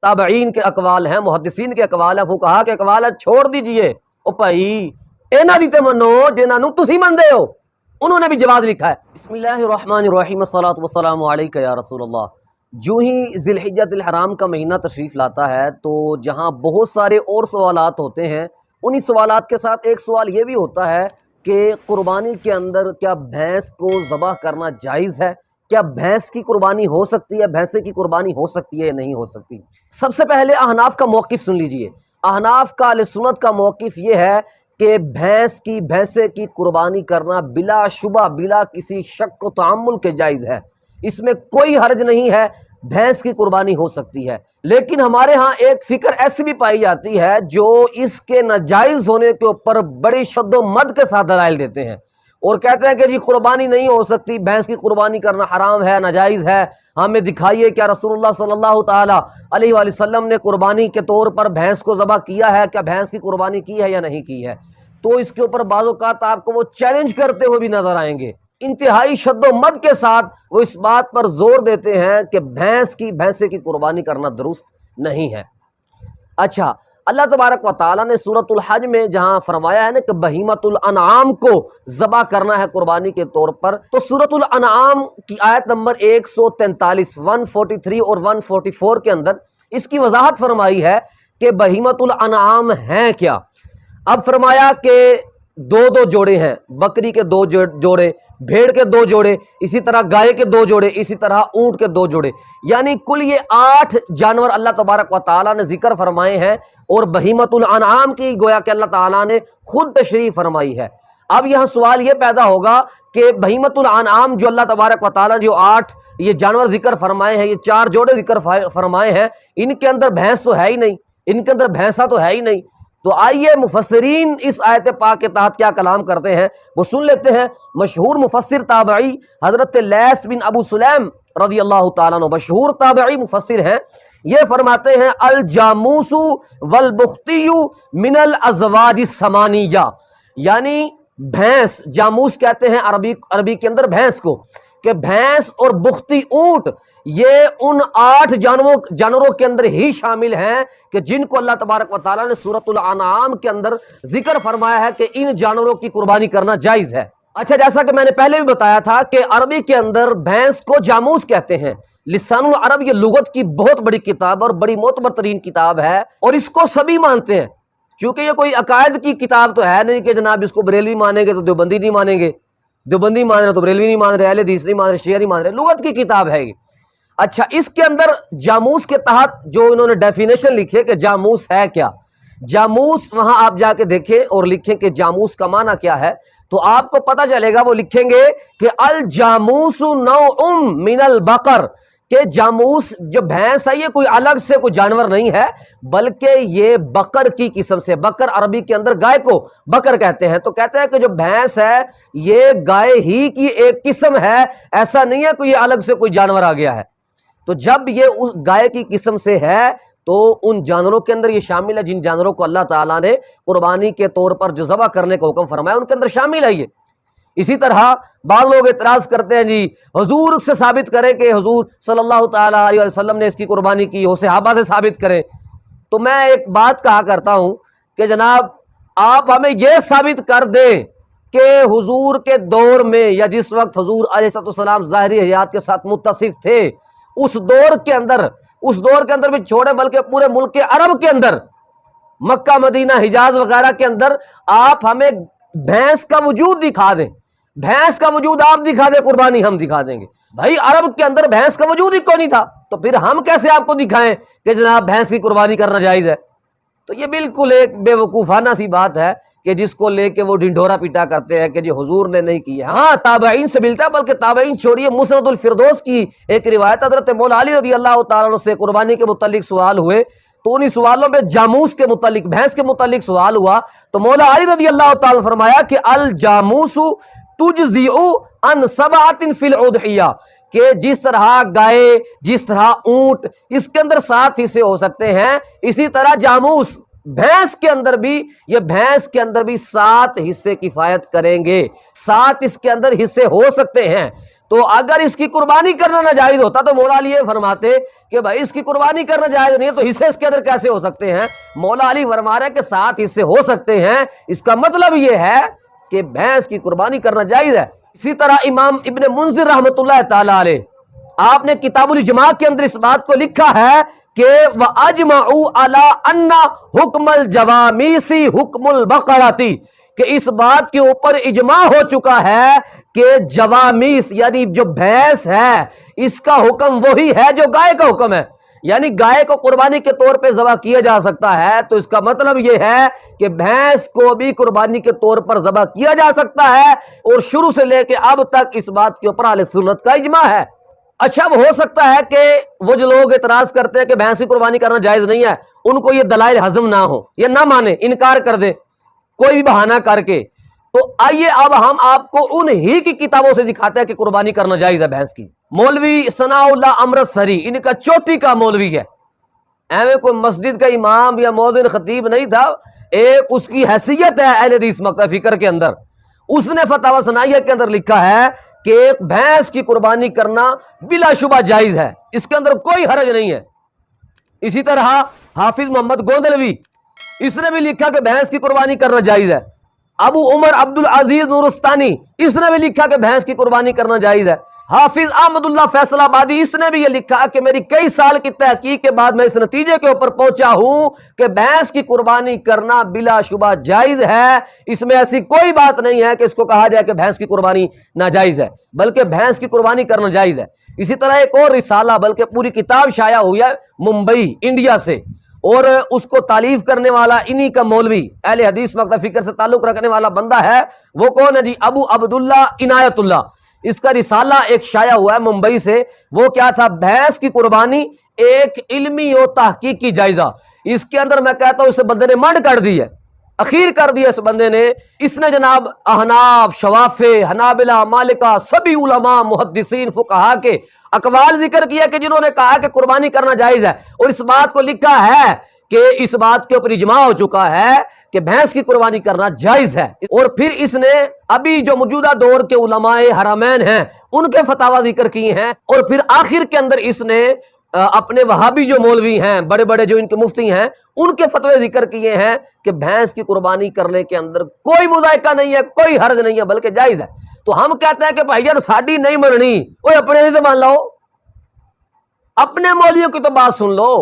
تابعین کے اقوال ہیں، محدثین کے اقوال ہیں، فقہا کے اقوال ہیں، چھوڑ دیجئے او بھائی انہاں دی تے منو جنہاں نو تسی مندے ہو، انہوں نے بھی جواز لکھا ہے۔ بسم اللہ الرحمن الرحیم، الصلاۃ والسلام علیک یا رسول اللہ۔ جو ہی ذی الحجۃ الحرام کا مہینہ تشریف لاتا ہے تو جہاں بہت سارے اور سوالات ہوتے ہیں، انہی سوالات کے ساتھ ایک سوال یہ بھی ہوتا ہے کہ قربانی کے اندر کیا بھینس کو ذبح کرنا جائز ہے؟ کیا بھینس کی قربانی ہو سکتی ہے، بھینسے کی قربانی ہو سکتی ہے یا نہیں ہو سکتی؟ سب سے پہلے احناف کا موقف سن لیجئے۔ احناف کا، اہل سنت کا موقف یہ ہے کہ بھینسے کی قربانی کرنا بلا شبہ، بلا کسی شک و تعمل کے جائز ہے، اس میں کوئی حرج نہیں ہے، بھینس کی قربانی ہو سکتی ہے۔ لیکن ہمارے ہاں ایک فکر ایسی بھی پائی جاتی ہے جو اس کے ناجائز ہونے کے اوپر بڑی شد و مد کے ساتھ دلائل دیتے ہیں اور کہتے ہیں کہ جی قربانی نہیں ہو سکتی، بھینس کی قربانی کرنا حرام ہے، ناجائز ہے، ہمیں دکھائیے کیا رسول اللہ صلی اللہ تعالی علیہ وآلہ وسلم نے قربانی کے طور پر بھینس کو ذبح کیا ہے، کیا بھینس کی قربانی کی ہے یا نہیں کی ہے؟ تو اس کے اوپر بعض اوقات آپ کو وہ چیلنج کرتے ہوئے بھی نظر آئیں گے، انتہائی شد و مد کے ساتھ وہ اس بات پر زور دیتے ہیں کہ بھینسے کی قربانی کرنا درست نہیں ہے۔ اچھا، اللہ تبارک و تعالیٰ نے سورۃ الحج میں جہاں فرمایا ہے نا کہ بہیمۃ الانعام کو ذبح کرنا ہے قربانی کے طور پر، تو سورۃ الانعام کی آیت نمبر 143 143 اور 144 کے اندر اس کی وضاحت فرمائی ہے کہ بہیمۃ الانعام ہیں کیا۔ اب فرمایا کہ دو جوڑے ہیں، بکری کے 2 جوڑے، بھیڑ کے 2 جوڑے، اسی طرح گائے کے 2 جوڑے، اسی طرح اونٹ کے 2 جوڑے، یعنی کل یہ 8 جانور اللہ تبارک و تعالیٰ نے ذکر فرمائے ہیں اور بہیمۃ الانعام کی گویا کہ اللہ تعالیٰ نے خود تشریح فرمائی ہے۔ اب یہاں سوال یہ پیدا ہوگا کہ بہیمۃ الانعام جو اللہ تبارک و تعالیٰ نے جو 8 یہ جانور ذکر فرمائے ہیں، یہ 4 جوڑے ذکر فرمائے ہیں، ان کے اندر بھینس تو ہے ہی نہیں، ان کے اندر بھینسا تو ہے ہی نہیں۔ تو آئیے مفسرین اس آیت پاک کے تحت کیا کلام کرتے ہیں وہ سن لیتے ہیں۔ مشہور مفسر تابعی حضرت لیث بن ابو سلیم رضی اللہ تعالیٰ عنہ، مشہور تابعی مفسر ہیں، یہ فرماتے ہیں الجاموس والبختی من الازواج الثمانیہ، یعنی بھینس، جاموس کہتے ہیں عربی کے اندر بھینس کو، کہ بھینس اور بختی اونٹ یہ ان 8 جانوروں کے اندر ہی شامل ہیں کہ جن کو اللہ تبارک و تعالیٰ نے سورۃ الانعام کے اندر ذکر فرمایا ہے کہ ان جانوروں کی قربانی کرنا جائز ہے۔ اچھا، جیسا کہ میں نے پہلے بھی بتایا تھا کہ عربی کے اندر بھینس کو جاموس کہتے ہیں۔ لسان العرب یہ لغت کی بہت بڑی کتاب اور بڑی معتبر ترین کتاب ہے اور اس کو سبھی مانتے ہیں، چونکہ یہ کوئی عقائد کی کتاب تو ہے نہیں کہ جناب اس کو بریلوی مانیں گے تو دیوبندی نہیں مانیں گے، دیوبندی مان رہے تو بریلوی نہیں مان رہے، اہل حدیث نہیں مان رہے، شیعہ نہیں مان رہے، لغت کی کتاب ہے یہ۔ اچھا، اس کے اندر جاموس کے تحت جو انہوں نے ڈیفینیشن لکھی کہ جاموس ہے کیا، جاموس وہاں آپ جا کے دیکھیں اور لکھیں کہ جاموس کا معنی کیا ہے تو آپ کو پتہ چلے گا۔ وہ لکھیں گے کہ الجاموس نوع من البقر، کہ جاموس جو بھینس ہے یہ کوئی الگ سے کوئی جانور نہیں ہے بلکہ یہ بقر کی قسم سے، بقر عربی کے اندر گائے کو بقر کہتے ہیں، تو کہتے ہیں کہ جو بھینس ہے یہ گائے ہی کی ایک قسم ہے، ایسا نہیں ہے کہ یہ الگ سے کوئی جانور آ گیا ہے۔ تو جب یہ اس گائے کی قسم سے ہے تو ان جانوروں کے اندر یہ شامل ہے جن جانوروں کو اللہ تعالیٰ نے قربانی کے طور پر جو ذبح کرنے کا حکم فرمایا ان کے اندر شامل ہے یہ۔ اسی طرح بعض لوگ اعتراض کرتے ہیں جی حضور سے ثابت کریں کہ حضور صلی اللہ تعالیٰ علیہ وسلم نے اس کی قربانی کی ہو، صحابہ سے ثابت کریں۔ تو میں ایک بات کہا کرتا ہوں کہ جناب آپ ہمیں یہ ثابت کر دیں کہ حضور کے دور میں یا جس وقت حضور علیہ السلام ظاہری حیات کے ساتھ متصف تھے اس دور کے اندر بھی چھوڑے بلکہ پورے ملک عرب کے اندر، مکہ مدینہ حجاز وغیرہ کے اندر آپ ہمیں بھینس کا وجود دکھا دیں، بھینس کا وجود آپ دکھا دیں، قربانی ہم دکھا دیں گے۔ بھائی عرب کے اندر بھینس کا وجود ہی کوئی نہیں تھا تو پھر ہم کیسے آپ کو دکھائیں کہ جناب بھینس کی قربانی کرنا جائز ہے؟ تو یہ بالکل ایک بے وقوفانہ سی بات ہے کہ جس کو لے کے وہ ڈنڈورا پیٹا کرتے ہیں کہ جی حضور نے نہیں کی ہے۔ ہاں تابعین سے ملتا ہے، بلکہ تابعین چھوڑیے، مسند الفردوس کی ایک روایت حضرت مولا علی رضی اللہ تعالیٰ عنہ سے قربانی کے متعلق سوال ہوئے تو انہی سوالوں میں جاموس کے متعلق، بھینس کے متعلق سوال ہوا تو مولا علی رضی اللہ تعالیٰ عنہ فرمایا کہ الجاموس تجزئ عن 7 فی الاضحیہ، کہ جس طرح گائے، جس طرح اونٹ اس کے اندر 7 حصے ہو سکتے ہیں، اسی طرح جاموس بھینس کے اندر بھی 7 حصے کفایت کریں گے، 7 اس کے اندر حصے ہو سکتے ہیں۔ تو اگر اس کی قربانی کرنا ناجائز ہوتا تو مولا علی یہ فرماتے کہ بھائی اس کی قربانی کرنا جائز نہیں ہے تو حصے اس کے اندر کیسے ہو سکتے ہیں؟ مولا علی فرما رہے ہیں کہ 7 حصے ہو سکتے ہیں، اس کا مطلب یہ ہے کہ بھینس کی قربانی کرنا جائز ہے۔ اسی طرح امام ابن منذر رحمۃ اللہ تعالی علیہ، آپ نے کتاب الاجماع کے اندر اس بات کو لکھا ہے کہ وَأَجْمَعُوا عَلَىٰ أَنَّ حُکْمَ الْجَوَامِيسِ حُکْمُ الْبَقَرَةِ، کہ اس بات کے اوپر اجماع ہو چکا ہے کہ جوامیس یعنی جو بھینس ہے اس کا حکم وہی ہے جو گائے کا حکم ہے، یعنی گائے کو قربانی کے طور پہ ذبح کیا جا سکتا ہے، تو اس کا مطلب یہ ہے کہ بھینس کو بھی قربانی کے طور پر ذبح کیا جا سکتا ہے، اور شروع سے لے کے اب تک اس بات کے اوپر اہل سنت کا اجماع ہے۔ اچھا اب ہو سکتا ہے کہ وہ جو لوگ اعتراض کرتے ہیں کہ بھینس کی قربانی کرنا جائز نہیں ہے، ان کو یہ دلائل ہضم نہ ہو یا نہ مانے، انکار کر دے کوئی بھی بہانہ کر کے، تو آئیے اب ہم آپ کو انہی کی کتابوں سے دکھاتے ہیں کہ قربانی کرنا جائز ہے بھینس کی۔ مولوی ثناء اللہ امرتسری، ان کا چوٹی کا مولوی ہے، ایویں کوئی مسجد کا امام یا مؤذن خطیب نہیں تھا، ایک اس کی حیثیت ہے اہل حدیث مکتب فکر کے اندر۔ اس نے فتاوی ثنائیہ کے اندر لکھا ہے کہ ایک بھینس کی قربانی کرنا بلا شبہ جائز ہے، اس کے اندر کوئی حرج نہیں ہے۔ اسی طرح حافظ محمد گوندلوی، اس نے بھی لکھا کہ بھینس کی قربانی کرنا جائز ہے۔ ابو عمر عبد العزیز نورستانی، اس نے بھی لکھا کہ بھینس کی قربانی کرنا جائز ہے۔ حافظ احمد اللہ فیصل آبادی، اس نے بھی یہ لکھا کہ میری کئی سال کی تحقیق کے بعد میں اس نتیجے کے اوپر پہنچا ہوں کہ بھینس کی قربانی کرنا بلا شبہ جائز ہے، اس میں ایسی کوئی بات نہیں ہے کہ اس کو کہا جائے کہ بھینس کی قربانی ناجائز ہے، بلکہ بھینس کی قربانی کرنا جائز ہے۔ اسی طرح ایک اور رسالہ بلکہ پوری کتاب شائع ہوئی ہے ممبئی انڈیا سے، اور اس کو تالیف کرنے والا انہی کا مولوی اہل حدیث مکتب فکر سے تعلق رکھنے والا بندہ ہے، وہ کون ہے جی؟ ابو عبداللہ عنایت اللہ۔ اس کا رسالہ ایک شائع ہوا ہے ممبئی سے، وہ کیا تھا؟ بھینس کی قربانی ایک علمی و تحقیقی جائزہ۔ اس کے اندر میں کہتا ہوں اس بندے نے منڈ کر دی ہے، اخیر کر دیا اس بندے نے۔ اس نے جناب احناف، شوافع، حنابلہ، مالکہ، سبھی علماء محدثین فقہا کے اقوال ذکر کیا کہ جنہوں نے کہا کہ قربانی کرنا جائز ہے، اور اس بات کو لکھا ہے کہ اس بات کے اوپر اجماع ہو چکا ہے کہ بھینس کی قربانی کرنا جائز ہے۔ اور پھر اس نے ابھی جو موجودہ دور کے علماء حرمین ہیں ان کے فتاوی ذکر کیے ہیں، اور پھر آخر کے اندر اس نے اپنے وہابی جو مولوی ہیں، بڑے بڑے جو ان کے مفتی ہیں، ان کے فتوے ذکر کیے ہیں کہ بھینس کی قربانی کرنے کے اندر کوئی مذائقہ نہیں ہے، کوئی حرج نہیں ہے، بلکہ جائز ہے۔ تو ہم کہتے ہیں کہ بھائی جان ساڈی نہیں مننی، وہ اپنے سے مان لو، اپنے مولویوں کی تو بات سن لو۔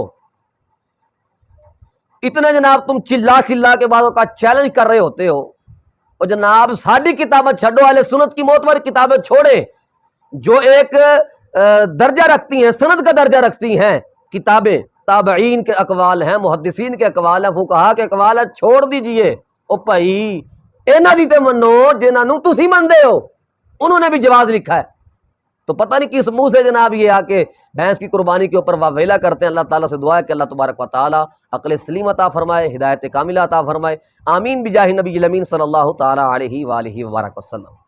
اتنا جناب تم چلا چلا کے بعدوں کا چیلنج کر رہے ہوتے ہو، اور جناب ساڈی کتابیں چھڈو، اہل سنت کی معتبر کتابیں چھوڑیں جو ایک درجہ رکھتی ہیں، سند کا درجہ رکھتی ہیں کتابیں، تابعین کے اقوال ہیں، محدثین کے اقوال ہیں، فقہا کے اقوال ہیں، چھوڑ دیجئے۔ او بھائی انہاں دی تے منو جنہاں نوں تسی مندے ہو، انہوں نے بھی جواز لکھا ہے، تو پتہ نہیں کس منہ سے جناب یہ آ کے بھینس کی قربانی کے اوپر واویلا کرتے ہیں۔ اللہ تعالیٰ سے دعا ہے کہ اللہ تبارک و تعالیٰ عقل سلیم عطا فرمائے، ہدایت کاملہ عطا فرمائے، آمین بجاہ نبی الامین صلی اللہ تعالیٰ علیہ وآلہ وبارک وسلم۔